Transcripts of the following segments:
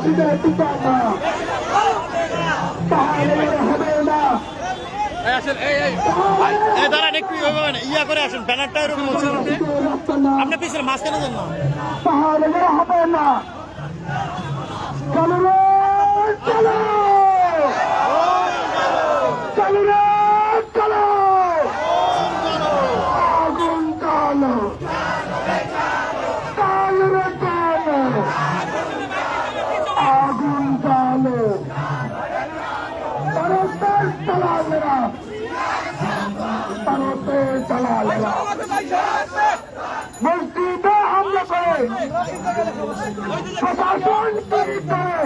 সন্ত্রাসীদের ঠিকানা তাহলে হবে না। ইয়া করে আসেন ব্যানারটা এরকম আপনি পিছনে মাঝখানে যান না তাহলে হবে না। চলো রে চলো, চলো রে চলো, আগুন চালো, চালো রে চালো, আগুন চালো, ভারতে চালালেরা, ভারতে চালালেরা মসজিদে হামলা করে, প্রশাসন তৈরি করে,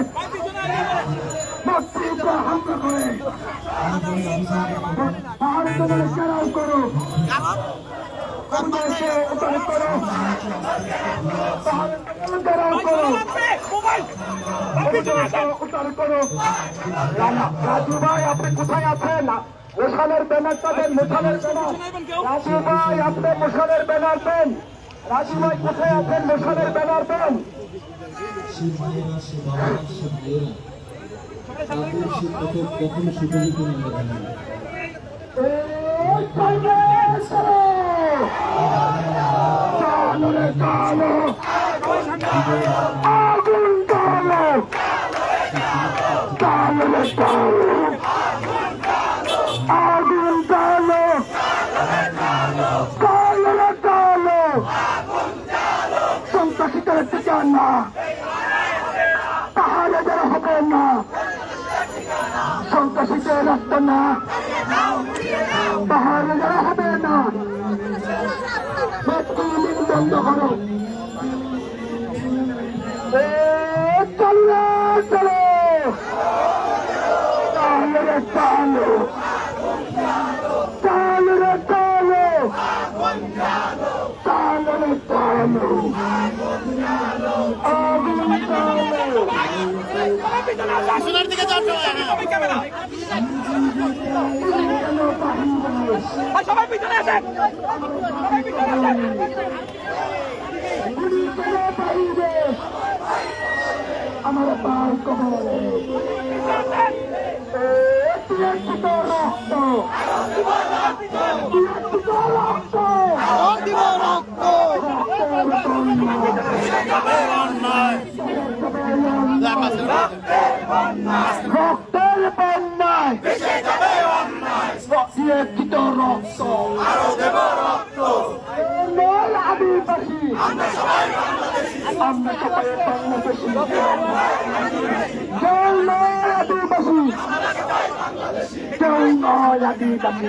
মসজিদে হামলা করে, ভারতে ঘেরাও করো, বাংলাদেশে উত্তর করো, ঘেরাও করো, উত্তর করো। রাজু ভাই আপনি কোথায় আছেন? মোশানের ব্যানারটা দেন, মোশানের ব্যানার। রাজু ভাই আপনি মোশানের ব্যানার দেন। রাজু ভাই কোথায় আছেন? মোশানের ব্যানার দেন। কখনো সুযোগিত আগুন চালো, চালো রে চালো, আগুন চালো, চালো রে চালো, সন্ত্রাসীদের ঠিকানা তাহলে যারা হবে না, সন্ত্রাসীদের রাস্তা না তাহলে যারা হবে না। বন্ধ করো, চলো চলো, চালো রে চালো, চালো রে চালো, চালো রে চালো, আগুন চালো। পিছনের দিকে যান সবাই পিছনে আসেন, আমার পার কবরে রক্ত, রক্ত, রক্তের বন্যায় রক্ত, রক্ত নয় আদিবাসী, আমরা সবাই বাংলাদেশী, কেউ নয় আদিবাসী, কেউ নয় আদিবাসী,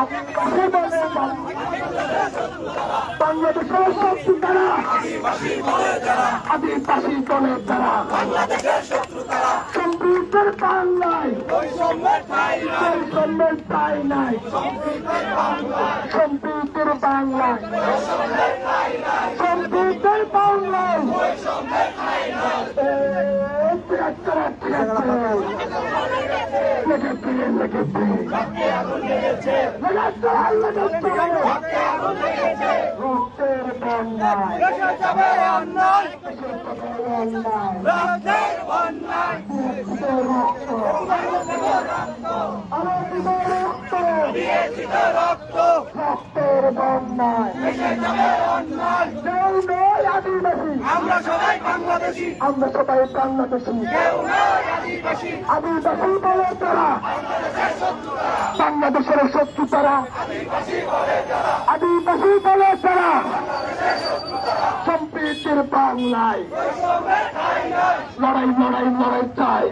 আদিবাসী বলে বাংলাদেশের শত্রু তারা, আদিবাসী বলে তারা, সম্প্রীতের বাংলায় বৈষম্যের ঠাঁই নাই, সম্প্রীতের বাংলায়, সম্প্রীতের বাংলায় রক্তের বন্যায়, রক্তের বন্যায়, কেউ নয় আদিবাসী, আমরা সবাই বাংলাদেশি, আমরা সবাই বাংলাদেশী, আদিবাসী বলে তারা, বাংলাদেশের শত্রু তারা, আদিবাসী বলে তারা, সম্প্রীতির বাংলায় লড়াই লড়াই লড়াই চাই,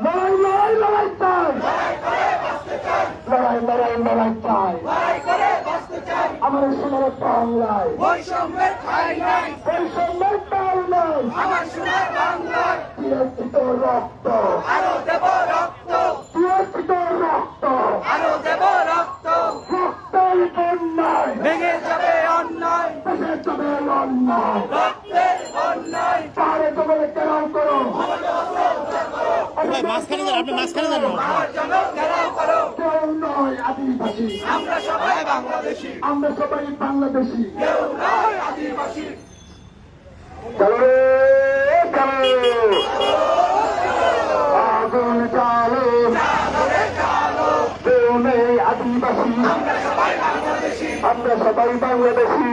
লড়াই লড়াই লড়াই চাই, লড়াই লড়াই লড়াই চাই, আমার সোনার বাংলায় বৈষম্যের ঠাঁই নাই, বৈষম্যের বাংলায় আমার সোনার বাংলায় চিরচিত রক্ত, আরো দেব রক্ত, চিরচিত রক্ত, আরো দেব রক্ত, রক্তের বন্যায় ভেঙে যাবে অন্যায়, দেশে যাবে অন্যায়, রক্তের অন্যায়, পাহাড়ে জঙ্গলে ঘেরাও করো, মাঝখানে যান, আপনি মাঝখানে যান আমার জন্য ঘেরাও করো, কেউ নয় আদিবাসী, আমরা সবাই বাংলাদেশি, আমরা সবাই বাংলাদেশী, কেউ নয় আদিবাসী। চলো রে আমরা সবাই বাংলাদেশি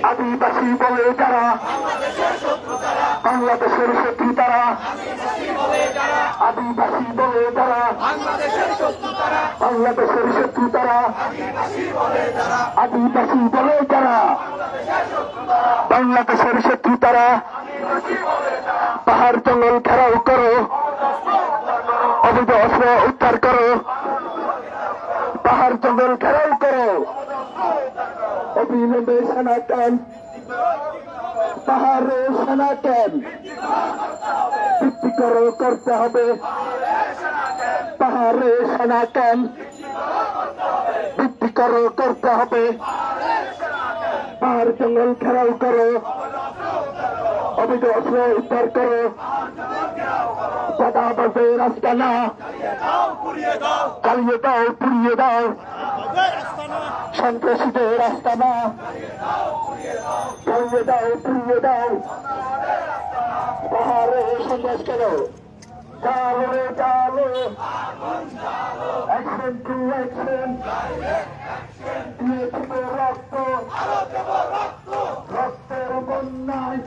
আদিবাসী বলে যারা বাংলাদেশের শত্রু তারা আদিবাসী বলে যারা বাংলাদেশের শত্রু তারা বাংলাদেশের শত্রু তারা আদিবাসী বলে যারা বাংলাদেশের শত্রু তারা পাহাড় জঙ্গল ঘেরাও করো অবৈধ অস্ত্র উদ্ধার করো পাহাড় জঙ্গল ঘেরাও করো অবিলম্বে সেনা ক্যাম্প পাহাড়ে সেনা ক্যাম্প ভিত্তি করো করতে হবে পাহাড়ে সেনা ক্যাম্প ভিত্তি করো করতে হবে পাহাড় জঙ্গল ঘেরাও করো অবৈধ অস্ত্র উদ্ধার করো চাঁদাবাজে রাস্তা না চালিয়ে দাও পুড়িয়ে দাও সন্ত্রাসীদের রাস্তা না চালিয়ে দাও পুড়িয়ে দাও পাহাড়ে সন্ত্রাস করো চালো রে চালো অ্যাকশন টু অ্যাকশন দিয়েছিল রক্ত রক্তের বন্যায়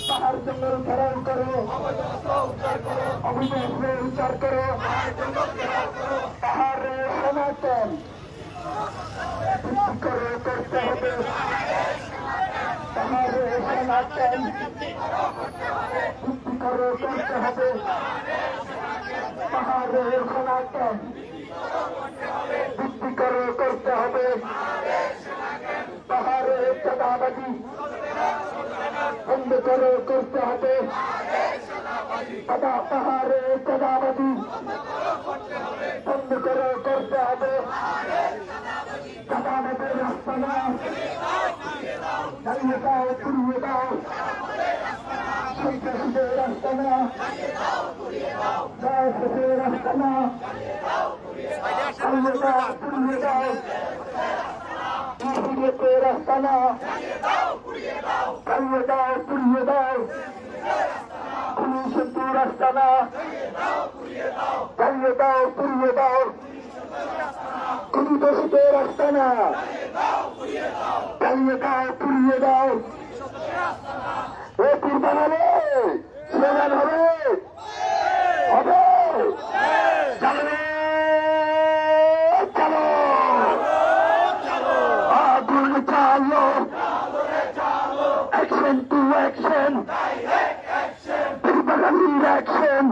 পাহাড় জঙ্গল ঘেরাও করো অবৈধ উদ্ধার করো পাহাড়ে সনাতন ভিত্তি করো করতে হবে পাহাড়ে সনাতন ভিত্তি করো করতে হবে পাহাড়ে সনাতন ভিত্তি করো করতে হবে পাহাড়ে চাঁদাবাজি বন্ধ করো করতে হবে পাহাড়ে চাঁদাবাজি বন্ধ করো করতে হবে চাঁদাবাজের রাস্তা না চালিয়ে দাও পুড়িয়ে দাও সন্ত্রাসীদের রাস্তা না দাসের রাস্তা না চালিয়ে দাও পুড়িয়ে দাও ইহুদিদের রাস্তা না চালিয়ে দাও পুড়িয়ে দাও পুলিশের রাস্তা না চালিয়ে দাও পুড়িয়ে দাও দোষীদের রাস্তা না চালিয়ে দাও পুড়িয়ে দাও ও কুরবান হবে স্লোগান হবে হবে চালবে চালো আগুন চালো অ্যাকশন টু অ্যাকশন পূর্বগামীর অ্যাকশন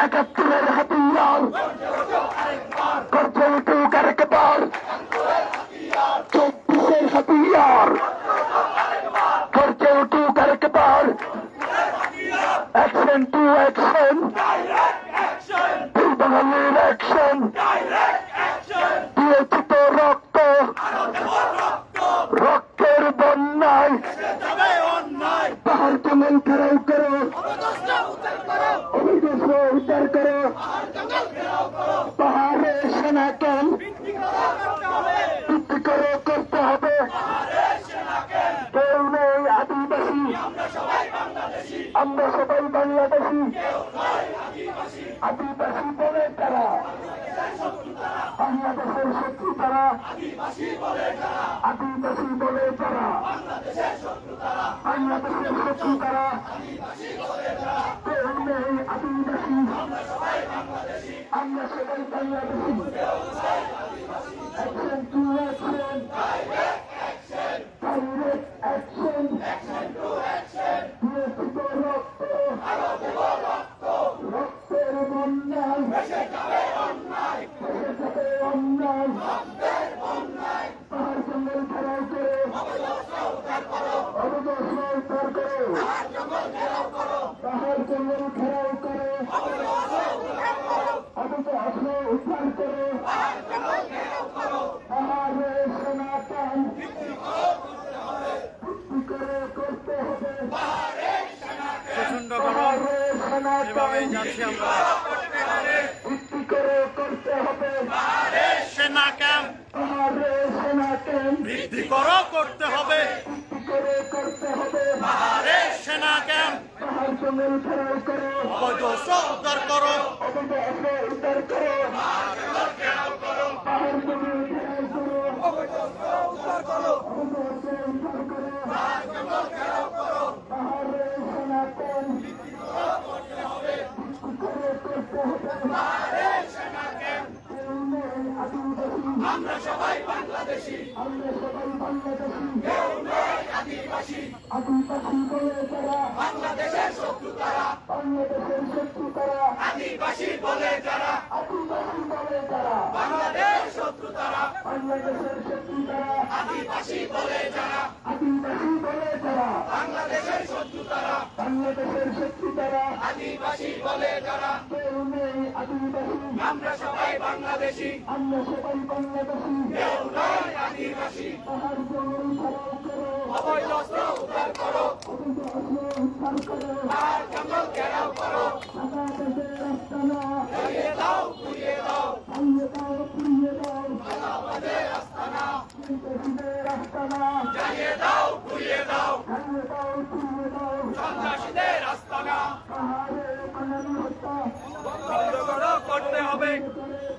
একাত্তরের হাতিয়ার করছে উঠুক আরেকবার 24-এর হাতিয়ার করছে উঠুক আরেকবার অ্যাকশন টু অ্যাকশন পূর্বগামীর অ্যাকশন দিয়েছি তো রক্ত রক্তের বন্যায় পাহাড় জঙ্গল ঘেরাও করো অবৈধ উদ্ধার করো পাহাড়ে সেনা ক্যাম্প ভিত্তি করো করতে হবে কেউ নেই আদিবাসী আমরা সবাই বাংলাদেশি আদিবাসী বলে তারা বাংলাদেশের শত্রু তারা আদিবাসী বলে তারা বাংলাদেশের শত্রু তারা কেউ নেই আদিবাসী আমরা সবাই Bangladeshi action to action direct action দিয়েছিল রক্ত রক্তের বন্যায় দেশে যাবে অন্যায় পাহাড় জঙ্গল ঘেরাও করে অবৈধ উদ্ধার করে পাহাড় জঙ্গল ঘেরাও করে অবৈধ অস্ত্র উদ্ধার করে পাহাড়ে সেনা ক্যাম্প ভিত্তি করে করতে হবে প্রচন্ড গরম পাহাড়ে সেনা এভাবেই ক্যাম্প যাচ্ছি আমরা ভিত্তি করে করতে হবে সেনা ক্যাম্প পাহাড়ে সেনা ক্যাম্প বৃদ্ধি করো করতে হবে ভিত্তি করে করতে হবে পাহাড়ে সেনা ক্যাম্প পাহাড় জঙ্গল ঘেরাও করো অবৈধ অস্ত্র উদ্ধার করো অবৈধ অস্ত্র উদ্ধার করো আদিবাসী বলে যারা বাংলাদেশের শত্রু তারা, বাংলাদেশের শত্রু তারা আদিবাসী বলে যারা, আদিবাসী বলে যারা বাংলাদেশ শত্রু তারা, বাংলাদেশের শত্রু তারা আদিবাসী বলে যারা, আদিবাসী বলে যারা বাংলাদেশের শত্রু তারা, বাংলাদেশের শত্রু তারা আদিবাসী বলে যারা, কেউ নেই আদিবাসী আমরা সবাই বাংলাদেশি, আমরা সবাই বাংলাদেশী কেউ নয় আদিবাসী। তাহার জঙ্গল ছাড়াও করো অবৈধ অস্ত্র উদ্ধার করো, অবৈধ অস্ত্র উদ্ধার করো আর জঙ্গল ঘেরাও করো, সারা দেশের রাস্তা না জ্বালিয়ে দাও, পুড়িয়ে দাও, ভাঙিয়ে দাও পুড়িয়ে দাও আমাদের আস্তানা, দেশের রাস্তা না জ্বালিয়ে দাও, পুড়িয়ে দাও, ভাঙিয়ে দাও পুড়িয়ে দাও সন্ত্রাসীদের আস্তানা, পাহাড়ে বাঙালি হত্যা বন্ধ করো, করতে হবে,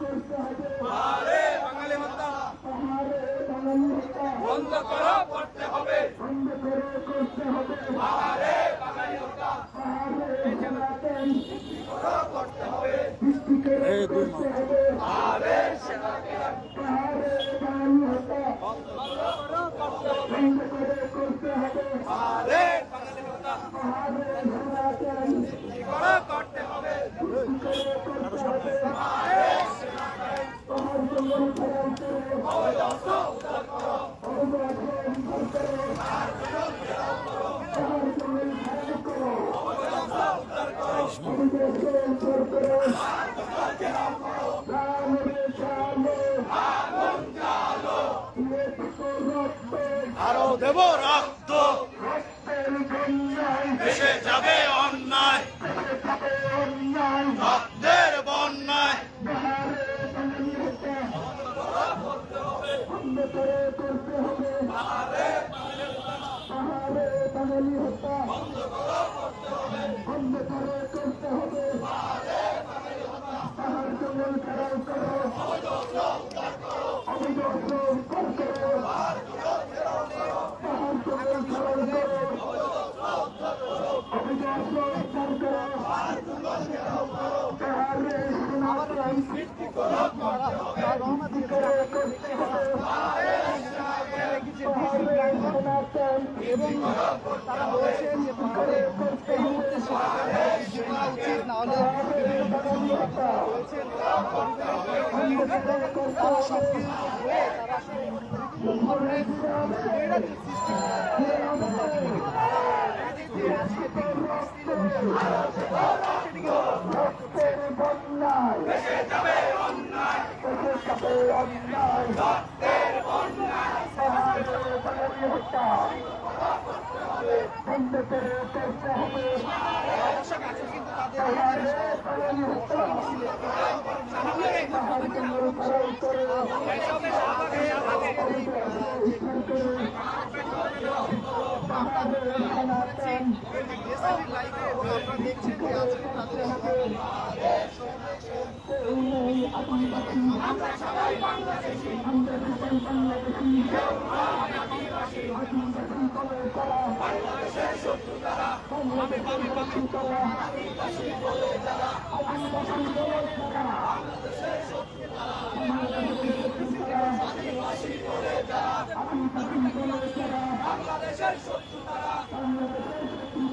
করতে হবে আরে বাঙালি হত্যা পাহাড়ে বাঙালি হত্যা বন্ধ করো, করতে হবে, বন্ধ করে করতে হবে আরে বাঙালি হত্যা পাহাড়ে সেনাতেন করতে হবে, বৃষ্টি করে করতে হবে আরে পাহাড়ে বাঙালি হত্যা বন্ধ করে করতে হবে আরে বাঙালি হত্যা পাহাড়ে সেনাতেন করতে হবে, পাহাড় জঙ্গল ছাড়াই করে অবৈধ অস্ত্র উদ্ধার করো, অবৈধ অস্ত্র উদ্ধার করে পাহাড় জঙ্গল ছাড়াই করো অবৈধ অস্ত্র উদ্ধার করো সামনে সামনে রক্ত আরো দেব রক্ত, রক্তের বন্যায় দেশে যাবে অন্যায়, অন্যায় রক্তের বন্যায়, পাহাড়ে বাঙালি হত্যা বন্ধ করে করতে হবে পাহাড়ে বাঙালি হত্যা বন্ধ করে করতে হবে পাহাড় জঙ্গল ছাড়াও করো অবৈধ অস্ত্র উদ্ধার করো পাহাড় জঙ্গল ছাড়াও করো অবৈধ অস্ত্র উদ্ধার করো পাহাড়ে সেনাতেন ভিত্তি করে করতে হবে পাহাড়ে সেনাতেন তারা বলছেন যে পাহাড়ে করতে এই হবে মুহূর্তে সেনাবাহিনী শোনা উচিত, না হলে বাঙালি হত্যা বলছেন বন্ধ করে করতে তারা হবে সব কিছু হয়ে তারা বিভিন্ন ধরনের বিভ্রান্তির সৃষ্টি রক্তের বন্যায় দেশে যাবে অন্যায় পাহাড়ে বাঙালি হত্যা বন্ধ করে করতে হবে পাহাড়ে বাঙালি হত্যা পাহাড় জঙ্গল ছাড়াই করে পাহাড়ে সেনাতেন লাইভে এবং আপনারা দেখছেন যে আজকে তাদের আমরা সবাই বাংলাদেশি আদিবাসী বলে তারা বাংলাদেশের শত্রু তারা, আদিবাসী বলে তারা বাংলাদেশের শত্রু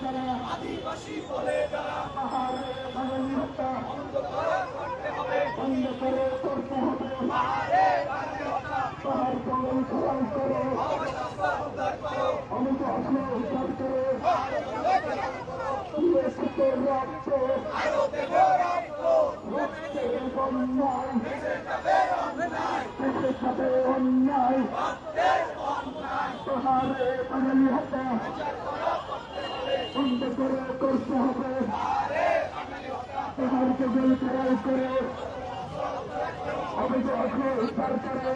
তারা, আদিবাসী বলে যারা, পাহাড়ে বাঙালি হত্যা বন্ধ করো, করতে হবে, বন্ধ করে করতে হবে আরে বাঙালি হত্যা পাহাড় জঙ্গল ছাড়াই করে অবৈধ অস্ত্র উদ্ধার করো, অবৈধ অস্ত্র উদ্ধার করে দেশের রক্ত আরো দেব রক্ত, রক্তের বন্যায় দেশে যাবে অন্যায়, দেশে যাবে অন্যায় রক্তের অন্যায়, পাহাড়ে বাঙালি হত্যা বন্ধ করে করতে হবে পাহাড় জঙ্গল ছাড়াই করে অবৈধ অস্ত্র উদ্ধার করে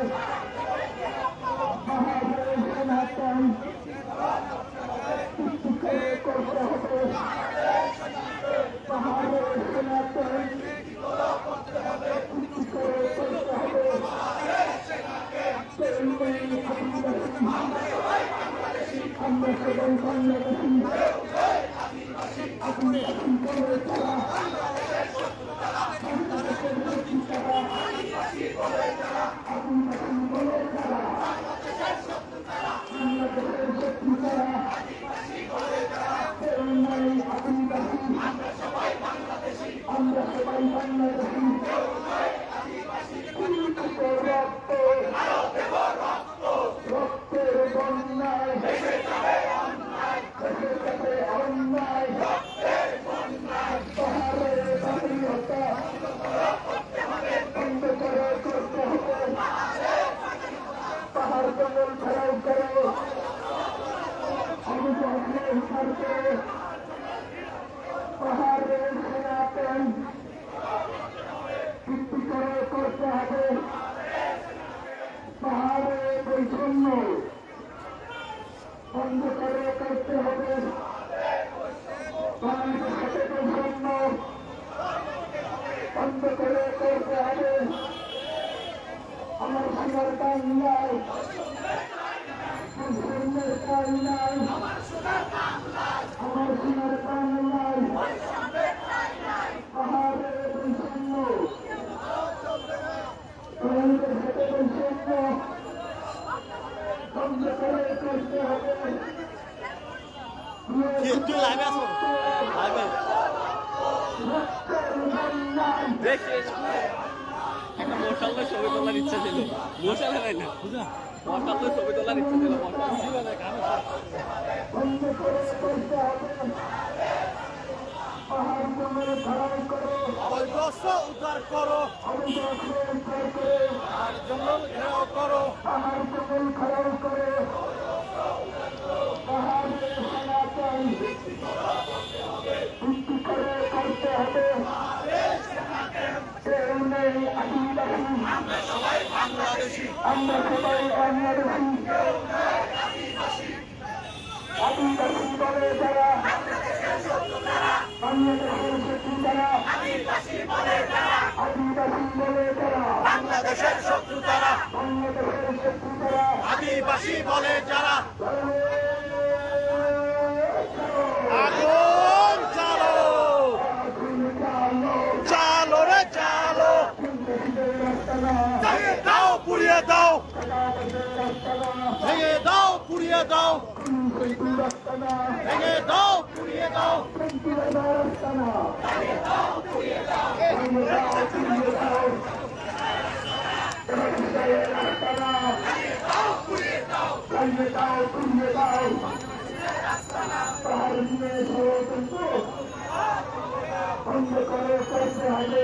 পাহাড়ে সেনাতেন করতে হবে পাহাড়ে সেনাতেন করতে হবে আমরা সবাই বাংলাদেশি আদিবাসী বলে তারা আদিবাসী বলে তারা বাংলাদেশের শত্রু তারা উদ্ধার করে পাহাড়ের সেনাপতি ভিত্তি করে করতে হবে পাহাড়ে বৈষম্য বন্ধ করে করতে হবে পাহাড়ের সাথে বৈষম্য বন্ধ করে করতে হবে আমার সোনার বাংলায় বৈষম্যের কান্নায় আমার সোনার বাংলায় পাহাড়ে বৈষম্য পাহাড়ের সাথে বৈষম্য বন্ধ করে করতে হবে তুই লাইভে আসো লাইভে একটা মশাল্লা ছবি তোলার ইচ্ছা ছিল মশালা হয় না মশাল্লা ছবি তোলার ইচ্ছা ছিল বন্ধ করে করতে হবে পাহাড় জঙ্গলে ধারণ করো অবৈধ উদ্ধার করো অবৈধ উদ্ধার করে আর জঙ্গল ঘেরাও করো পাহাড় জঙ্গল খারাপ করে পাহাড়ে সনাতন ভিত্তি করে করতে হবে কেউ নেই আদিবাসী আমরা সবাই বাংলাদেশি আদিবাসী বলে যারা বাংলাদেশের শত্রু যারা আদিবাসী বলে যারা বাংলাদেশের শত্রু তারা বাংলাদেশের শত্রু যারা আদিবাসী বলে যারা আগুন চালো চালো রে চালো ভেঙে দাও পুড়িয়ে দাও ভেঙে দাও পুড়িয়ে দাও ভেঙে দাও পুড়িয়ে দাও বন্ধ করে করতে হবে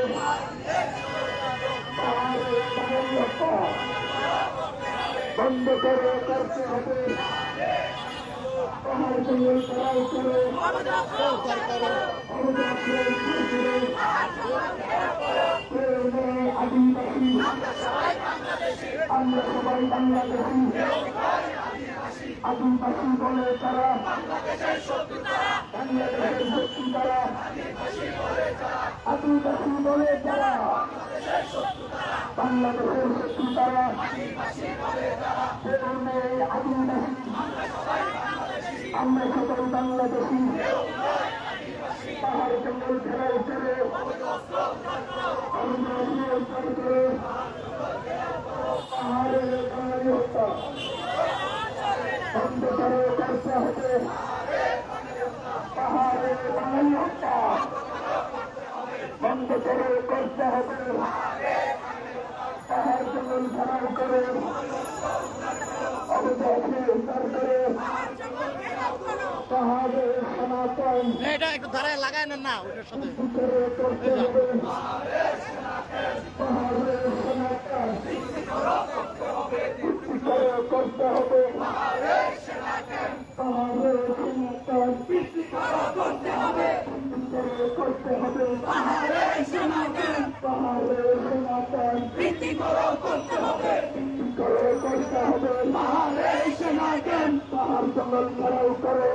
বন্ধ করে করতে হবে পাহাড় জঙ্গল চড়াই করে আদিবাসী আমরা সবাই বাংলাদেশি আদিবাসী বলে তারা বাংলাদেশের শত্রু তারা আদিবাসী বলে যারা বাংলাদেশের শত্রু তারা আদিবাসী আমরা সবাই বাংলাদেশি পাহাড় জঙ্গল ঘেরাও করে পাহাড়ের বাঙালি হত্যা বন্ধ করে করতে হবে পাহাড়ের বাঙালি হত্যা বন্ধ করে করতে হবে পাহাড় জঙ্গল ঘেরাও করে অবদাকে উদ্ধার করে পাহাড়ে সনাতন এটা একটু ধারায় লাগায় নেন না ওটার সাথে করে করতে হবে পাহাড়ে সনাতন ভিত্তি করে করতে হবে পাহাড়ে সনাতন ভিত্তি করে করতে হবে পাহাড়ে সনাতন ভিত্তি করে করতে হবে পাহাড়ে সনাতন পাহাড় জঙ্গল ঘেরাও করে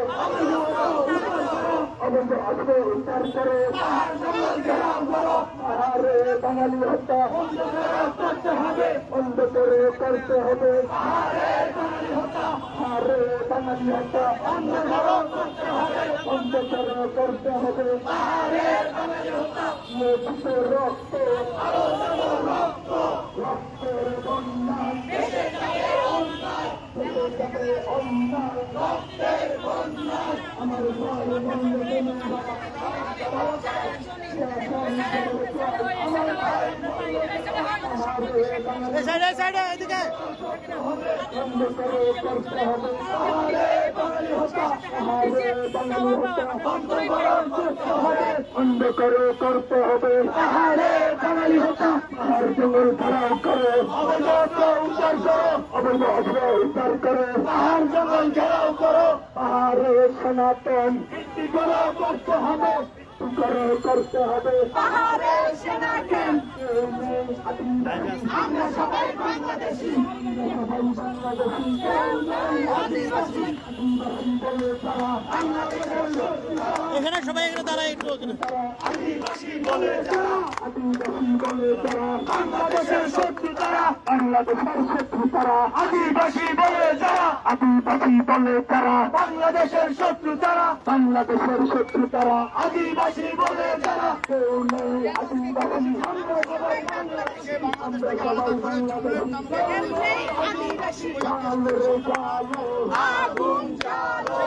অবৈধ আসবে উদ্ধার করে পাহাড় জঙ্গল ঘেরাও করো পাহাড়ে বাঙালি হত্যা করতে হবে বন্ধ করে করতে হবে পাহাড়ে বাঙালি হত্যা বন্ধ করতে হবে বন্ধ করে করতে হবে পাহাড়ে বাঙালি হত্যা রক্তের বন্যা দেশে যাবে অন্যায় রক্তের বন্যা আমার ভাই বন্ধু সাইডে সাইডে এদিকে বন্ধ করে করতে হবে পাহাড়ে বাঙালি হত্যা বন্ধ করে করতে হবে পাহাড়ে বাঙালি হত্যা পাহাড় জঙ্গল ঘেরাও করে অবৈধ উদ্ধার করো অবৈধ উদ্ধার করে পাহাড় জঙ্গল ঘেরাও করো পাহাড় পাহাড়ে সনাতন ভিত্তি করে করতে হবে, করতে হবে পাহাড়ে সেনা ক্যাম্প আমরা সবাই বাংলাদেশি আদিবাসী বাংলাদেশের এখানে সবাই এখানে দাঁড়ায় একটু ওখানে। আদিবাসী বলে যারা বাংলাদেশের শত্রু তারা, বাংলাদেশের শত্রু তারা, আদিবাসী বলে যারা আদিবাসী বলে তারা, বাংলাদেশের শত্রু তারা বাংলাদেশের শত্রু তারা, আদিবাসী বলে যারা কেউ নেই আদিবাসী, আমরা সবাই বাংলাদেশি আদিবাসী জালো রে জালো, আগুন জ্বালো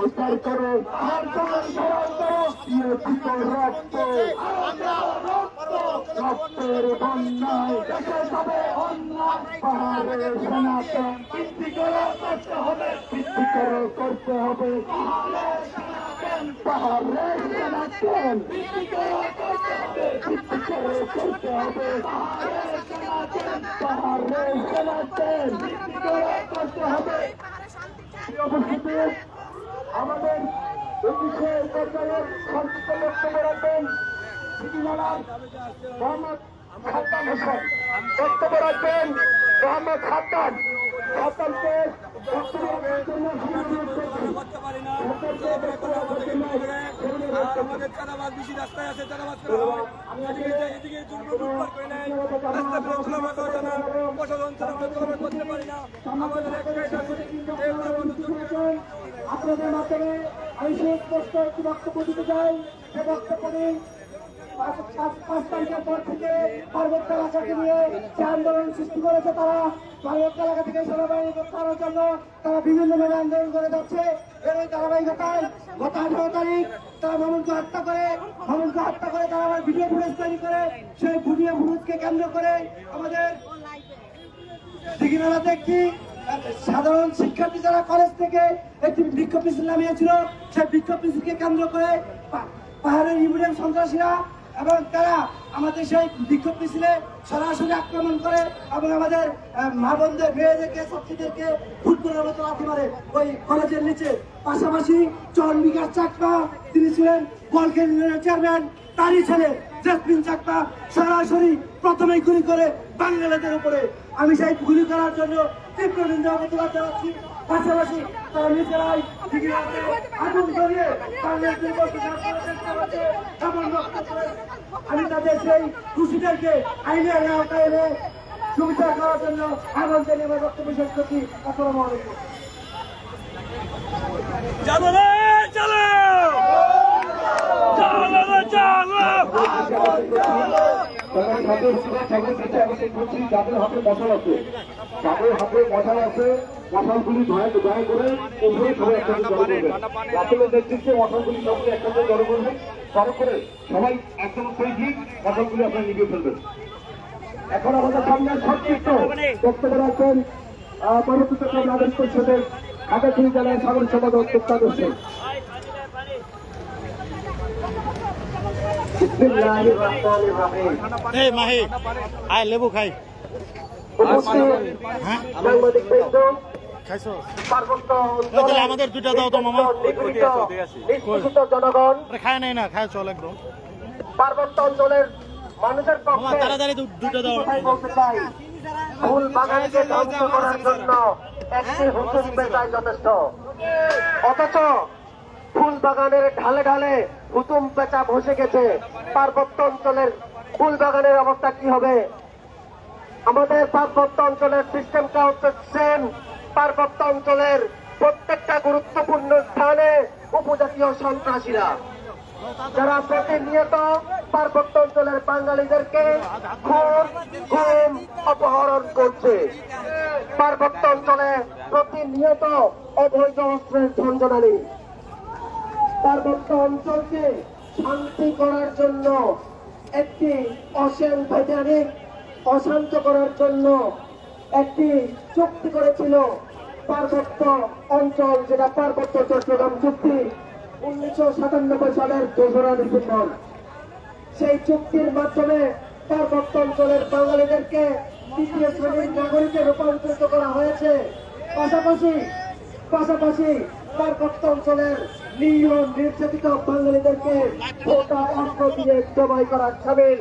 উদ্ধার করো, রক্ত রক্তের বন্যায় দেশে যাবে অন্যায়, পাহাড়ে সনাতন ভিত্তি করে করতে হবে, ভিত্তি করে করতে হবে পাহাড়ে সনাতন ভিত্তি করে করতে হবে, ভিত্তি করে করতে হবে পাহাড়ে সনাতন ভিত্তি করে করতে হবে। উপস্থিতি আমাদের দেশের পর্যায়ে সংক্ষিপ্ত বক্তব্য রাখবেন মোহাম্মদ খাদ্দান হোসেন, বক্তব্য রাখবেন মোহাম্মদ খাদ্দান। খাদ্দানকে বক্তব্য রাখার জন্য আমাদের চাঁদাবাজ বেশি রাস্তায় আছে, চাঁদাবাজ করা হয়। এদিকে দুর্বল করে নেয়, রাস্তা চলাচল করতে না, প্রশাসন চলাচল করতে পারি না। আমাদের একটাই দাবি, এগুলোর মতো দুর্নীতি আপনাদের মাধ্যমে আমি সুস্পষ্ট একটি বক্তব্য দিতে চাই। সে বক্তব্য নিন 5 তারিখের পর থেকে পার্বত্য এলাকাকে নিয়ে যে আন্দোলন সৃষ্টি করেছে তারা, পার্বত্য এলাকা থেকে সেনাবাহিনী করার জন্য তারা বিভিন্নভাবে আন্দোলন করে যাচ্ছে। এর ওই ধারাবাহিকতায় গত 18 তারিখ তারা মামুনকে হত্যা করে তারা আবার ভিডিও ফুটেজ তৈরি করে, সেই ভিডিও ফুটেজকে কেন্দ্র করে আমাদের দিঘিনালাতে একটি সাধারণ শিক্ষার্থী যারা কলেজ থেকে একটি বিক্ষোভ মিছিল নামিয়েছিল, সেই বিক্ষোভ মিছিলকে কেন্দ্র করে পাহাড়ের ইউনিয়ন সন্ত্রাসীরা এবং তারা আমাদের সেই বিক্ষোভ মিছিলে সরাসরি আক্রমণ করে এবং আমাদের মা বোনদের মেয়েদেরকে ছাত্রীদেরকে ফুটবলের মতো লাথি মারে ওই কলেজের নিচে। পাশাপাশি চরণ বিকাশ চাকমা, তিনি ছিলেন বলকের ইউনিয়নের চেয়ারম্যান, তারই ছেলে জেসমিন চাকমা সরাসরি প্রথমেই গুলি করে বাঙালিদের উপরে। আমি সেই গুলি করার জন্য তীব্র নিন্দা প্রতিবাদ জানাচ্ছি। পাশাপাশি তারা নিজেরাই আগুন ধরিয়ে বাংলাদেশের চেষ্টা করছে। আমি তাদের সেই দোষীদেরকে আইনের আওতায় এনে সুবিচার করার জন্য আহ্বান জানিয়ে আমার বক্তব্য শেষ করছি। আসসালামু আলাইকুম। চলো রে চলো, চলো রে চলো। যাদের হাতে মশাল আছে, মশালগুলি দয়া করে উভয় সবাই একসাথে জড়ো করবেন। রাতের নেতৃত্বে মশালগুলি সবাই একসাথে জড়ো করবেন, জড়ো করে সবাই একদম তৈরি মশালগুলি আপনারা নিভিয়ে ফেলবেন। এখন আমাদের সামনে সংক্ষিপ্ত বক্তব্য রাখবেন পরবর্তী চট্টগ্রাম নাগরিক পরিষদের খাগড়াছড়ি জেলার সাধারণ সম্পাদক মুক্তার হোসেন। এই মাহি আয় লেবু খাই। হ্যাঁ খাইছো? তাহলে আমাদের দুইটা দাও তো মামা। জনগণ খায় নাই না, খায় চল একদম পার্বত্য অঞ্চলের মানুষের মামা, পক্ষে তাড়াতাড়ি দুইটা দাও। বলতে চাই, ফুল বাগানকে ধ্বংস করার জন্য একটি হুকুম পেঁচায় যথেষ্ট, অথচ ফুল বাগানের ঢালে ঢালে হুতুম পেঁচা বসে গেছে। পার্বত্য অঞ্চলের ফুল বাগানের অবস্থা কি হবে? আমাদের পার্বত্য অঞ্চলের সিস্টেমটা হচ্ছে সেম। পার্বত্য অঞ্চলের প্রত্যেকটা গুরুত্বপূর্ণ স্থানে উপজাতীয় সন্ত্রাসীরা, যারা প্রতিনিয়ত পার্বত্য অঞ্চলের বাঙালিদেরকে খুন, গুম, অপহরণ করছে। পার্বত্য অঞ্চলে প্রতিনিয়ত অবৈধ অস্ত্রের ঝঞ্ঝনানি। পার্বত্য অঞ্চলকে শান্তি করার জন্য একটি অসাংবিধানিক অশান্ত করার জন্য একটি চুক্তি করেছিল পার্বত্য অঞ্চল, যেটা পার্বত্য চট্টগ্রাম চুক্তি 1997 সালের 2রা ডিসেম্বর। সেই চুক্তির মাধ্যমে পার্বত্য অঞ্চলের বাঙালিদেরকে তৃতীয় শ্রেণীর নাগরিকে রূপান্তরিত করা হয়েছে। পাশাপাশি পার্বত্য অঞ্চলের নির্যাতিত বাঙালিদেরকে ভোটার অঙ্ক দিয়ে জবাই করার সামিল